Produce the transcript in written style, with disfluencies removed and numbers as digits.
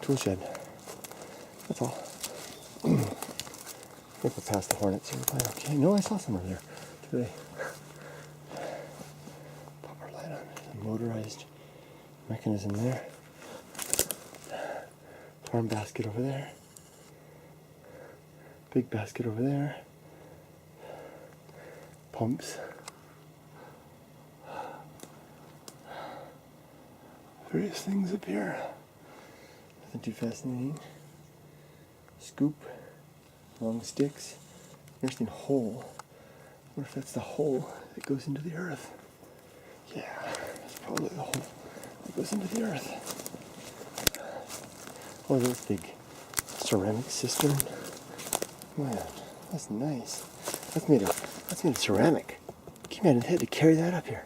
Toolshed. That's all. I think we're past the hornets, so we're fine. Okay, no, I saw some over there today. Pop our light on. There's a motorized mechanism there. Farm basket over there. Big basket over there. Pumps. Various things up here. Nothing too fascinating. Scoop. Long sticks. Interesting hole. I wonder if that's the hole that goes into the earth. Yeah, that's probably the hole that goes into the earth. Oh, there's a big ceramic cistern. Man, that's nice. That's made of ceramic. Can you imagine if they had to carry that up here?